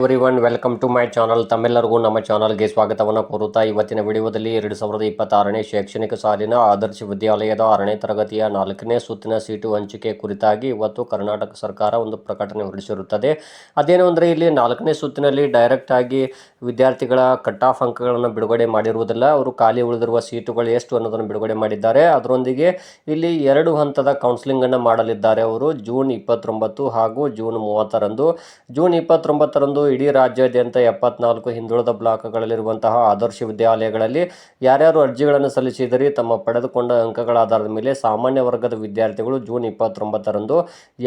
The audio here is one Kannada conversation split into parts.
Everyone welcome to my channel. ತಮ್ಮೆಲ್ಲರಿಗೂ ನಮ್ಮ ಚಾನಲ್ಗೆ ಸ್ವಾಗತವನ್ನು ಕೋರುತ್ತಾ ಇವತ್ತಿನ ವಿಡಿಯೋದಲ್ಲಿ 2026ನೇ ಶೈಕ್ಷಣಿಕ ಸಾಲಿನ ಆದರ್ಶ ವಿದ್ಯಾಲಯದ 6ನೇ ತರಗತಿಯ 4ನೇ ಸುತ್ತಿನ ಸೀಟು ಹಂಚಿಕೆ ಕುರಿತಾಗಿ ಇವತ್ತು ಕರ್ನಾಟಕ ಸರ್ಕಾರ ಒಂದು ಪ್ರಕಟಣೆ ಹೊರಡಿಸಿರುತ್ತದೆ. ಅದೇನು ಅಂದರೆ ಇಲ್ಲಿ 4ನೇ ಸುತ್ತಿನಲ್ಲಿ ಡೈರೆಕ್ಟ್ ಆಗಿ ವಿದ್ಯಾರ್ಥಿಗಳ ಕಟ್ ಆಫ್ ಅಂಕಗಳನ್ನು ಬಿಡುಗಡೆ ಮಾಡಿರುವುದಿಲ್ಲ. ಅವರು ಖಾಲಿ ಉಳಿದಿರುವ ಸೀಟುಗಳು ಎಷ್ಟು ಅನ್ನೋದನ್ನು ಬಿಡುಗಡೆ ಮಾಡಿದ್ದಾರೆ. ಅದರೊಂದಿಗೆ ಇಲ್ಲಿ 2 ಹಂತದ ಕೌನ್ಸಿಲಿಂಗನ್ನು ಮಾಡಲಿದ್ದಾರೆ. ಅವರು ಜೂನ್ 29 ಹಾಗೂ ಜೂನ್ 30ರಂದು. ಜೂನ್ 29ರಂದು ಇಡೀ ರಾಜ್ಯಾದ್ಯಂತ 74 ಹಿಂದುಳಿದ ಬ್ಲಾಕ್ಗಳಲ್ಲಿರುವಂತಹ ಆದರ್ಶ ವಿದ್ಯಾಲಯಗಳಲ್ಲಿ ಯಾರ್ಯಾರು ಅರ್ಜಿಗಳನ್ನು ಸಲ್ಲಿಸಿದರೆ ತಮ್ಮ ಪಡೆದುಕೊಂಡ ಅಂಕಗಳ ಆಧಾರದ ಮೇಲೆ ಸಾಮಾನ್ಯ ವರ್ಗದ ವಿದ್ಯಾರ್ಥಿಗಳು ಜೂನ್ 29ರಂದು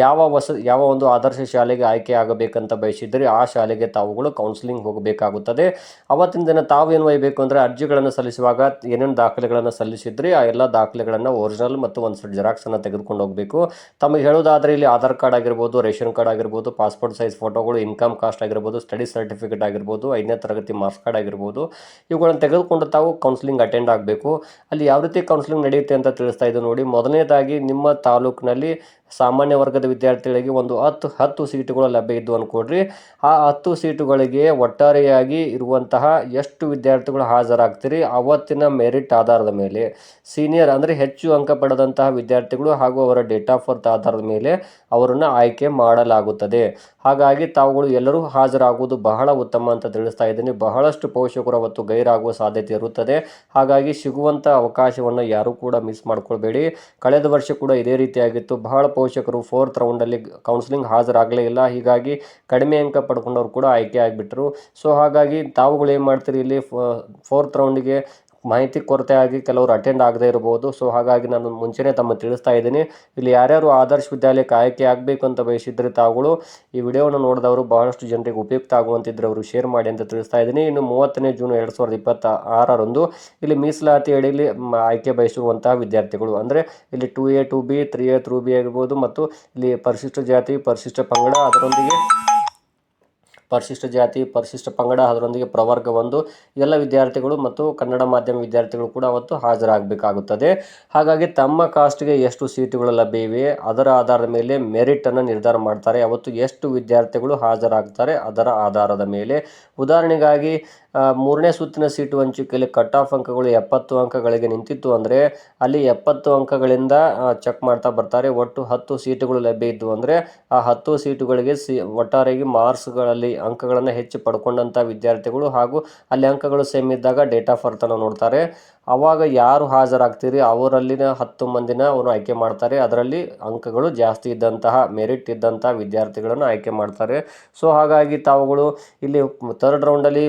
ಯಾವ ಒಂದು ಆದರ್ಶ ಶಾಲೆಗೆ ಆಯ್ಕೆ ಆಗಬೇಕಂತ ಬಯಸಿದರೆ ಆ ಶಾಲೆಗೆ ತಾವುಗಳು ಕೌನ್ಸಿಲಿಂಗ್ ಹೋಗಬೇಕಾಗುತ್ತದೆ. ಅವತ್ತಿನ ದಿನ ತಾವು ಏನು ಒಯ್ಯಬೇಕು ಅಂದರೆ ಅರ್ಜಿಗಳನ್ನು ಸಲ್ಲಿಸುವಾಗ ಏನೇನು ದಾಖಲೆಗಳನ್ನು ಸಲ್ಲಿಸಿದ್ರಿ ಆ ಎಲ್ಲ ದಾಖಲೆಗಳನ್ನು ಒರಿಜಿನಲ್ ಮತ್ತು ಒಂದು ಸೆಟ್ ಜೆರಾಕ್ಸನ್ನು ತೆಗೆದುಕೊಂಡು ಹೋಗಬೇಕು. ತಮಗೆ ಹೇಳೋದಾದರೆ ಇಲ್ಲಿ ಆಧಾರ್ ಕಾರ್ಡ್ ಆಗಿರ್ಬೋದು, ರೇಷನ್ ಕಾರ್ಡ್ ಆಗಿರ್ಬೋದು, ಪಾಸ್ಪೋರ್ಟ್ ಸೈಜ್ ಫೋಟೋಗಳು, ಇನ್ಕಮ್ ಕಾಸ್ಟ್ ಆಗಿರ್ಬೋದು, ಸ್ಟಡಿ ಸರ್ಟಿಫಿಕೇಟ್ ಆಗಿರ್ಬೋದು, 5ನೇ ತರಗತಿ ಮಾರ್ಕ್ಸ್ ಕಾರ್ಡ್ ಆಗಿರ್ಬೋದು, ಇವುಗಳನ್ನು ತೆಗೆದುಕೊಂಡು ತಾವು ಕೌನ್ಸಿಲಿಂಗ್ ಅಟೆಂಡ್ ಆಗಬೇಕು. ಅಲ್ಲಿ ಯಾವ ರೀತಿ ಕೌನ್ಸಿಲಿಂಗ್ ನಡೆಯುತ್ತೆ ಅಂತ ತಿಳಿಸ್ತಾ ಇದ್ದು ನೋಡಿ. ಮೊದಲನೇದಾಗಿ ನಿಮ್ಮ ತಾಲೂಕಿನಲ್ಲಿ ಸಾಮಾನ್ಯ ವರ್ಗದ ವಿದ್ಯಾರ್ಥಿಗಳಿಗೆ ಒಂದು 10 ಸೀಟುಗಳು ಲಭ್ಯ ಇದ್ದು ಅಂದ್ಕೊಡ್ರಿ. ಆ 10 ಸೀಟುಗಳಿಗೆ ಒಟ್ಟಾರೆಯಾಗಿ ಇರುವಂತಹ ಎಷ್ಟು ವಿದ್ಯಾರ್ಥಿಗಳು ಹಾಜರಾಗ್ತೀರಿ ಅವತ್ತಿನ ಮೆರಿಟ್ ಆಧಾರದ ಮೇಲೆ ಸೀನಿಯರ್ ಅಂದರೆ ಹೆಚ್ಚು ಅಂಕ ಪಡೆದಂತಹ ವಿದ್ಯಾರ್ಥಿಗಳು ಹಾಗೂ ಅವರ ಡೇಟ್ ಆಫ್ ಬರ್ತ್ ಆಧಾರದ ಮೇಲೆ ಅವರನ್ನು ಆಯ್ಕೆ ಮಾಡಲಾಗುತ್ತದೆ. ಹಾಗಾಗಿ ತಾವುಗಳು ಎಲ್ಲರೂ ಹಾಜರಾಗುವುದು ಬಹಳ ಉತ್ತಮ ಅಂತ ತಿಳಿಸ್ತಾ ಇದ್ದೀನಿ. ಬಹಳಷ್ಟು ಪೋಷಕರು ಅವತ್ತು ಗೈರಾಗುವ ಸಾಧ್ಯತೆ ಇರುತ್ತದೆ. ಹಾಗಾಗಿ ಸಿಗುವಂಥ ಅವಕಾಶವನ್ನು ಯಾರೂ ಕೂಡ ಮಿಸ್ ಮಾಡ್ಕೊಳ್ಬೇಡಿ. ಕಳೆದ ವರ್ಷ ಕೂಡ ಇದೇ ರೀತಿಯಾಗಿತ್ತು. ಬಹಳ ಪೋಷಕರು 4th ರೌಂಡಲ್ಲಿ ಕೌನ್ಸಿಲಿಂಗ್ ಹಾಜರಾಗಲೇ ಇಲ್ಲ. ಹೀಗಾಗಿ ಕಡಿಮೆ ಅಂಕ ಪಡ್ಕೊಂಡವ್ರು ಕೂಡ ಆಯ್ಕೆ ಆಗಿಬಿಟ್ರು. ಸೊ ಹಾಗಾಗಿ ತಾವುಗಳು ಏನು ಮಾಡ್ತೀರಿ, ಇಲ್ಲಿ 4th ರೌಂಡಿಗೆ ಮಾಹಿತಿ ಕೊರತೆ ಆಗಿ ಕೆಲವರು ಅಟೆಂಡ್ ಆಗದೇ ಇರಬಹುದು. ಸೊ ಹಾಗಾಗಿ ನಾನು ಮುಂಚೆನೇ ತಮ್ಮ ತಿಳಿಸ್ತಾ ಇದ್ದೀನಿ. ಇಲ್ಲಿ ಯಾರ್ಯಾರು ಆದರ್ಶ ವಿದ್ಯಾಲಯಕ್ಕೆ ಆಯ್ಕೆ ಆಗಬೇಕು ಅಂತ ಬಯಸಿದ್ರೆ ತಾವುಗಳು ಈ ವಿಡಿಯೋವನ್ನು ನೋಡಿದವರು ಬಹಳಷ್ಟು ಜನರಿಗೆ ಉಪಯುಕ್ತ ಆಗುವಂತಿದ್ರೆ ಅವರು ಶೇರ್ ಮಾಡಿ ಅಂತ ತಿಳಿಸ್ತಾ ಇದ್ದೀನಿ. ಇನ್ನು 30ನೇ ಜೂನ್ 2026ರಂದು ಇಲ್ಲಿ ಮೀಸಲಾತಿ ಅಡಿಯಲ್ಲಿ ಆಯ್ಕೆ ಬಯಸುವಂತಹ ವಿದ್ಯಾರ್ಥಿಗಳು ಅಂದರೆ ಇಲ್ಲಿ 2A 2B 3A 3B ಆಗಿರ್ಬೋದು ಮತ್ತು ಇಲ್ಲಿ ಪರಿಶಿಷ್ಟ ಜಾತಿ ಪರಿಶಿಷ್ಟ ಪಂಗಡ ಅದರೊಂದಿಗೆ ಪರಿಶಿಷ್ಟ ಜಾತಿ ಪರಿಶಿಷ್ಟ ಪಂಗಡ ಅದರೊಂದಿಗೆ ಪ್ರವರ್ಗ 1 ಎಲ್ಲ ವಿದ್ಯಾರ್ಥಿಗಳು ಮತ್ತು ಕನ್ನಡ ಮಾಧ್ಯಮ ವಿದ್ಯಾರ್ಥಿಗಳು ಕೂಡ ಅವತ್ತು ಹಾಜರಾಗಬೇಕಾಗುತ್ತದೆ. ಹಾಗಾಗಿ ತಮ್ಮ ಕಾಸ್ಟ್ಗೆ ಎಷ್ಟು ಸೀಟುಗಳು ಲಭ್ಯ ಇವೆ ಅದರ ಆಧಾರದ ಮೇಲೆ ಮೆರಿಟನ್ನು ನಿರ್ಧಾರ ಮಾಡ್ತಾರೆ. ಅವತ್ತು ಎಷ್ಟು ವಿದ್ಯಾರ್ಥಿಗಳು ಹಾಜರಾಗ್ತಾರೆ ಅದರ ಆಧಾರದ ಮೇಲೆ. ಉದಾಹರಣೆಗಾಗಿ 3ನೇ ಸುತ್ತಿನ ಸೀಟು ಹಂಚಿಕೆಯಲ್ಲಿ ಕಟ್ ಆಫ್ ಅಂಕಗಳು 70 ಅಂಕಗಳಿಗೆ ನಿಂತಿತ್ತು ಅಂದರೆ ಅಲ್ಲಿ 70 ಅಂಕಗಳಿಂದ ಚೆಕ್ ಮಾಡ್ತಾ ಬರ್ತಾರೆ. ಒಟ್ಟು 10 ಸೀಟುಗಳು ಲಭ್ಯ ಇದ್ದು ಅಂದರೆ ಆ 10 ಸೀಟುಗಳಿಗೆ ಒಟ್ಟಾರೆಯಾಗಿ ಮಾರ್ಕ್ಸ್ಗಳಲ್ಲಿ ಅಂಕಗಳನ್ನು ಹೆಚ್ಚು ಪಡ್ಕೊಂಡಂಥ ವಿದ್ಯಾರ್ಥಿಗಳು ಹಾಗೂ ಅಲ್ಲಿ ಅಂಕಗಳು ಸೇಮ್ ಇದ್ದಾಗ ಡೇಟ್ ಆಫ್ ಬರ್ತನ್ನು ನೋಡ್ತಾರೆ. ಆವಾಗ ಯಾರು ಹಾಜರಾಗ್ತೀರಿ ಅವರಲ್ಲಿನ 10 ಮಂದಿನ ಅವರು ಆಯ್ಕೆ ಮಾಡ್ತಾರೆ. ಅದರಲ್ಲಿ ಅಂಕಗಳು ಜಾಸ್ತಿ ಇದ್ದಂತಹ ಮೆರಿಟ್ ಇದ್ದಂತಹ ವಿದ್ಯಾರ್ಥಿಗಳನ್ನು ಆಯ್ಕೆ ಮಾಡ್ತಾರೆ. ಸೊ ಹಾಗಾಗಿ ತಾವುಗಳು ಇಲ್ಲಿ 3rd ರೌಂಡಲ್ಲಿ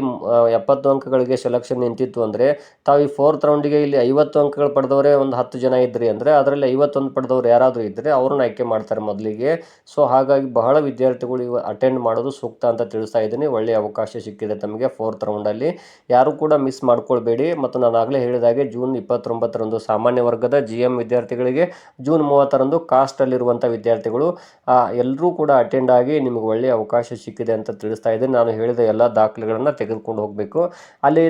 70 ಅಂಕಗಳಿಗೆ ಸೆಲೆಕ್ಷನ್ ನಿಂತಿತ್ತು ಅಂದರೆ ತಾವು ಈ 4th ರೌಂಡಿಗೆ ಇಲ್ಲಿ 50 ಅಂಕಗಳು ಪಡೆದವರೇ ಒಂದು 10 ಜನ ಇದ್ರಿ ಅಂದರೆ ಅದರಲ್ಲಿ 51 ಪಡೆದವರು ಯಾರಾದರೂ ಇದ್ದರೆ ಅವ್ರನ್ನ ಆಯ್ಕೆ ಮಾಡ್ತಾರೆ ಮೊದಲಿಗೆ. ಸೊ ಹಾಗಾಗಿ ಬಹಳ ವಿದ್ಯಾರ್ಥಿಗಳು ಅಟೆಂಡ್ ಮಾಡೋದು ಸೂಕ್ತ ಅಂತ ತಿಳಿಸ್ತಾ ಇದ್ದೀನಿ. ಒಳ್ಳೆಯ ಅವಕಾಶ ಸಿಕ್ಕಿದೆ ತಮಗೆ 4th ರೌಂಡಲ್ಲಿ. ಯಾರು ಕೂಡ ಮಿಸ್ ಮಾಡ್ಕೊಳ್ಬೇಡಿ. ಮತ್ತು ನಾನು ಆಗಲೇ ಹೇಳಿದಾಗೆ ಜೂನ್ 29ರಂದು ಸಾಮಾನ್ಯ ವರ್ಗದ GM ವಿದ್ಯಾರ್ಥಿಗಳಿಗೆ, ಜೂನ್ 30ರಂದು ಕಾಸ್ಟಲ್ಲಿರುವಂಥ ವಿದ್ಯಾರ್ಥಿಗಳು ಎಲ್ಲರೂ ಕೂಡ ಅಟೆಂಡ್ ಆಗಿ ನಿಮಗೆ ಒಳ್ಳೆಯ ಅವಕಾಶ ಸಿಕ್ಕಿದೆ ಅಂತ ತಿಳಿಸ್ತಾ ಇದ್ದೀನಿ. ನಾನು ಹೇಳಿದ ಎಲ್ಲ ದಾಖಲೆಗಳನ್ನು ತೆಗೆದುಕೊಂಡು ಹೋಗಬೇಕು. ಅಲ್ಲಿ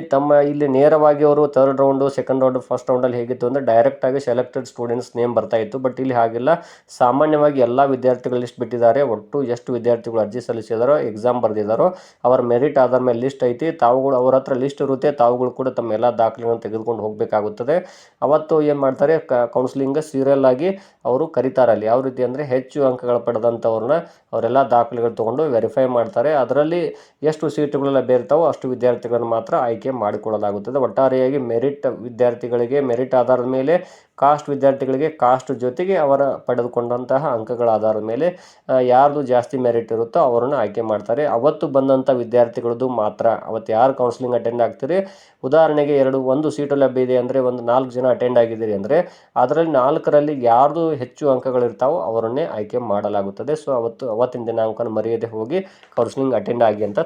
ಇಲ್ಲಿ ನೇರವಾಗಿ ಅವರು 3rd round 2nd round 1st ರೌಂಡಲ್ಲಿ ಹೇಗಿತ್ತು ಅಂದರೆ ಡೈರೆಕ್ಟಾಗಿ ಸೆಲೆಕ್ಟೆಡ್ ಸ್ಟೂಡೆಂಟ್ಸ್ ನೇಮ್ ಬರ್ತಾ ಇತ್ತು. ಬಟ್ ಇಲ್ಲಿ ಹಾಗಿಲ್ಲ. ಸಾಮಾನ್ಯವಾಗಿ ಎಲ್ಲ ವಿದ್ಯಾರ್ಥಿಗಳು ಲಿಸ್ಟ್ ಬಿಟ್ಟಿದ್ದಾರೆ. ಒಟ್ಟು ಎಷ್ಟು ವಿದ್ಯಾರ್ಥಿಗಳು ಅರ್ಜಿ ಸಲ್ಲಿಸಿದಾರೋ ಎಕ್ಸಾಮ್ ಬರೆದಿದ್ದಾರೋ ಅವರ ಮೆರಿಟ್ ಆಧಾರ ಮೇಲೆ ಲಿಸ್ಟ್ ಐತಿ. ತಾವುಗಳು ಅವ್ರ ಹತ್ರ ಲಿಸ್ಟ್ ಇರುತ್ತೆ. ತಾವುಗಳು ಕೂಡ ತಮ್ಮ ಎಲ್ಲ ದಾಖಲೆಗಳನ್ನು ತೆಗೆದುಕೊಂಡು ಹೋಗಬೇಕಾಗುತ್ತದೆ. ಅವತ್ತು ಏನು ಮಾಡ್ತಾರೆ, ಕೌನ್ಸಿಲಿಂಗ್ ಸೀರಿಯಲ್ ಆಗಿ ಅವರು ಕರೀತಾರೆ. ಅಲ್ಲಿ ಯಾವ ರೀತಿ ಅಂದರೆ ಹೆಚ್ಚು ಅಂಕಗಳು ಪಡೆದಂಥವ್ರನ್ನ ಅವರೆಲ್ಲ ದಾಖಲೆಗಳು ತೊಗೊಂಡು ವೆರಿಫೈ ಮಾಡ್ತಾರೆ. ಅದರಲ್ಲಿ ಎಷ್ಟು ಸೀಟುಗಳು ಲಭ್ಯ ಇರ್ತಾವೋ ಅಷ್ಟು ವಿದ್ಯಾರ್ಥಿಗಳನ್ನು ಮಾತ್ರ ಆಯ್ಕೆ ಮಾಡಿಕೊಳ್ಳಲಾಗುತ್ತದೆ. ಒಟ್ಟಾರೆಯಾಗಿ ಮೆರಿಟ್ ವಿದ್ಯಾರ್ಥಿಗಳಿಗೆ ಮೆರಿಟ್ ಆಧಾರದ ಮೇಲೆ, ಕಾಸ್ಟ್ ವಿದ್ಯಾರ್ಥಿಗಳಿಗೆ ಕಾಸ್ಟ್ ಜೊತೆಗೆ ಅವರ ಪಡೆದುಕೊಂಡಂತಹ ಅಂಕಗಳ ಆಧಾರದ ಮೇಲೆ ಯಾರ್ದು ಜಾಸ್ತಿ ಮೆರಿಟ್ ಇರುತ್ತೋ ಅವರನ್ನು ಆಯ್ಕೆ ಮಾಡ್ತಾರೆ. ಅವತ್ತು ಬಂದಂಥ ವಿದ್ಯಾರ್ಥಿಗಳದ್ದು ಮಾತ್ರ. ಅವತ್ತು ಯಾರು ಕೌನ್ಸಿಲಿಂಗ್ ಅಟೆಂಡ್ ಆಗ್ತೀರಿ, ಉದಾಹರಣೆಗೆ ಒಂದು ಸೀಟು ಲಭ್ಯ ಇದೆ ಅಂದರೆ ಒಂದು 4 ಜನ ಅಟೆಂಡ್ ಆಗಿದ್ದೀರಿ ಅಂದರೆ ಅದರಲ್ಲಿ 4ರಲ್ಲಿ ಯಾರ್ದು ಹೆಚ್ಚು ಅಂಕಗಳಿರ್ತಾವೋ ಅವರನ್ನೇ ಆಯ್ಕೆ ಮಾಡಲಾಗುತ್ತದೆ. ಸೊ ಅವತ್ತಿನ ದಿನಾಂಕನ ಮರೆಯದೆ ಹೋಗಿ ಕೌನ್ಸಿಲಿಂಗ್ ಅಟೆಂಡ್ ಆಗಿ ಅಂತ